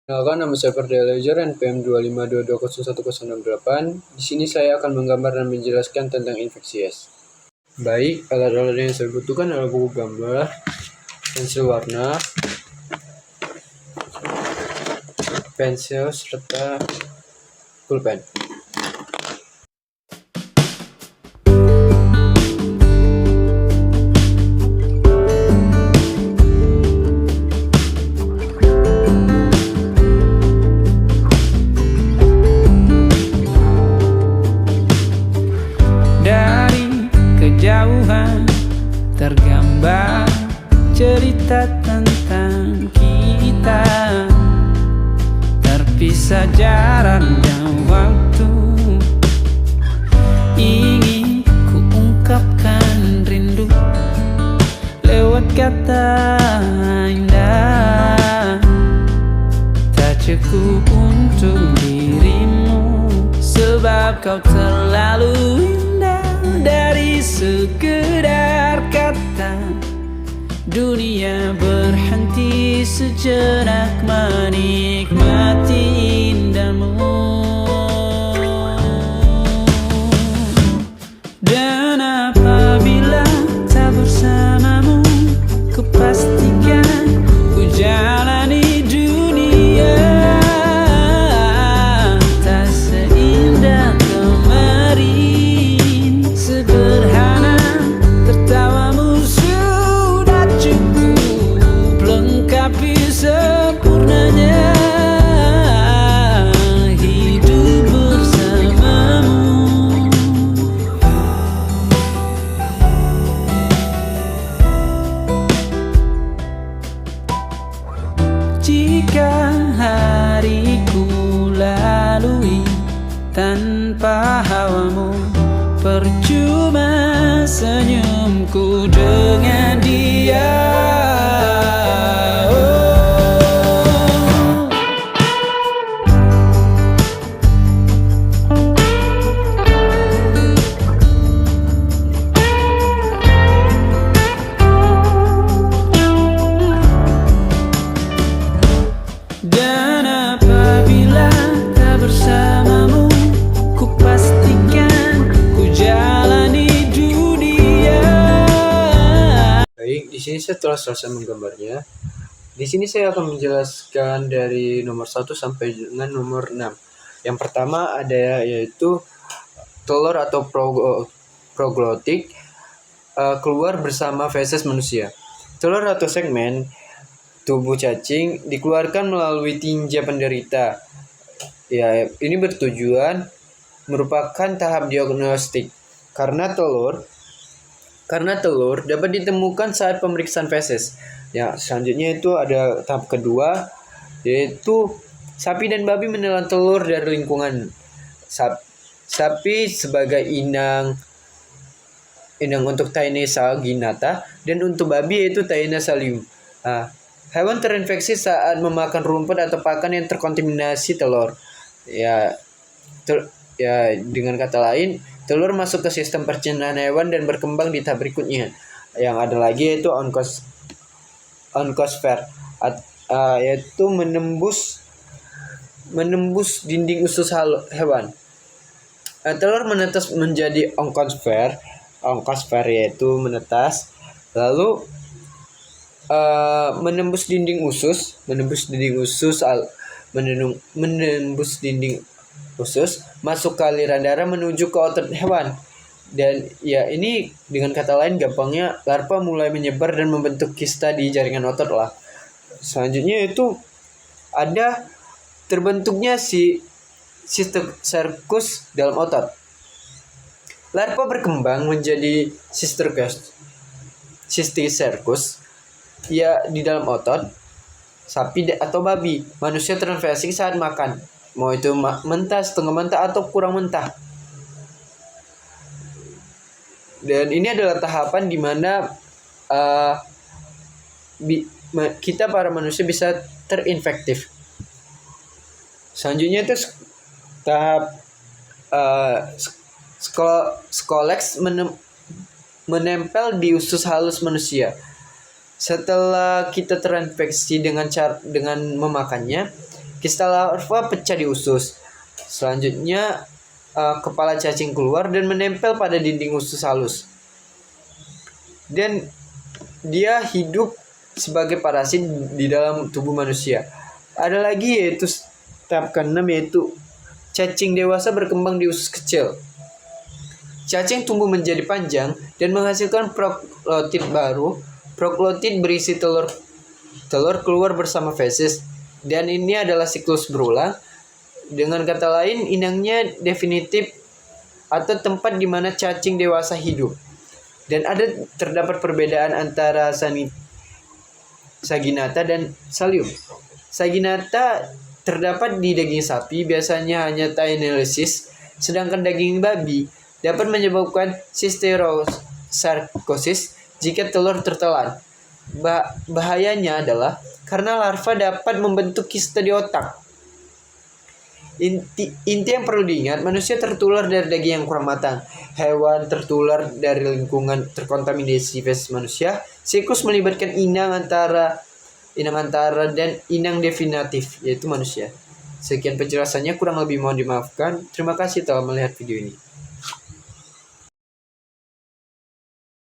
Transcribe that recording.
Kenalkan, nama saya Ferdinand Ledger, NPM 252201068. Di sini saya akan menggambar dan menjelaskan tentang infeksi S. Baik, alat-alat yang saya butuhkan adalah buku gambar, pensil warna, pensil, serta pulpen. Kejauhan tergambar cerita tentang kita, terpisah jarak dan waktu. Ingin ku ungkapkan rindu lewat kata indah, tak cukup untuk dirimu, sebab kau terlalu indah. Dari sekedar kata, dunia berhenti sejenak menikmati indahmu. Dan apabila tak bersamamu, ku pastikan ku jalani dunia tak seindah kemarin. Sederhana, tertawamu sudah cukup lengkapi sempurnanya hidup bersamamu. Jika hariku lalui tanpa hawamu, percuma senyumku dengan dia. Dan apabila tak bersamamu, ku pastikan ku jalani dunia. Baik, di sini saya telah selesai menggambarnya. Di sini saya akan menjelaskan dari nomor 1 sampai dengan nomor 6. Yang pertama ada yaitu telur atau proglotik keluar bersama feses manusia. Telur atau segmen tubuh cacing dikeluarkan melalui tinja penderita. Ya, ini bertujuan merupakan tahap diagnostik karena telur dapat ditemukan saat pemeriksaan feses. Ya, selanjutnya itu ada tahap kedua, yaitu sapi dan babi menelan telur dari lingkungan. Sapi sebagai inang untuk Taenesa ginata, dan untuk babi yaitu Taenesa liu. Hewan terinfeksi saat memakan rumput atau pakan yang terkontaminasi telur. Dengan kata lain, telur masuk ke sistem pencernaan hewan dan berkembang di tahap berikutnya. Yang ada lagi yaitu onkosfer, yaitu menembus dinding usus hewan. Telur menetas menjadi onkosfer yaitu menetas, lalu menembus dinding usus masuk ke aliran darah menuju ke otot hewan. Dan ya, ini dengan kata lain gampangnya, larva mulai menyebar dan membentuk kista di jaringan otot lah. Selanjutnya itu ada terbentuknya si Cysticercus dalam otot. Larva berkembang menjadi Cysticercus ya di dalam otot sapi atau babi. Manusia terinfeksi saat makan, mau itu mentah, setengah mentah, atau kurang mentah. Dan ini adalah tahapan di mana kita para manusia bisa terinfektif. Selanjutnya itu tahap Scolex menempel di usus halus manusia. Setelah kita terinfeksi dengan memakannya, Kista larva pecah di usus. Selanjutnya kepala cacing keluar dan menempel pada dinding usus halus. Dan dia hidup sebagai parasit di dalam tubuh manusia. Ada lagi yaitu tahap ke-6 yaitu cacing dewasa berkembang di usus kecil. Cacing tumbuh menjadi panjang dan menghasilkan proklotid baru. Proklotid berisi telur keluar bersama feses, dan ini adalah siklus berulang. Dengan kata lain, inangnya definitif atau tempat di mana cacing dewasa hidup. Dan terdapat perbedaan antara Saginata dan Salium. Saginata terdapat di daging sapi, biasanya hanya taeniolisis, sedangkan daging babi dapat menyebabkan cysticercosis jika telur tertelan. Bahayanya adalah karena larva dapat membentuk kista di otak. Inti yang perlu diingat, manusia tertular dari daging yang kurang matang, hewan tertular dari lingkungan terkontaminasi feses manusia, siklus melibatkan inang antara dan inang definitif, yaitu manusia. Sekian penjelasannya, kurang lebih mohon dimaafkan. Terima kasih telah melihat video ini.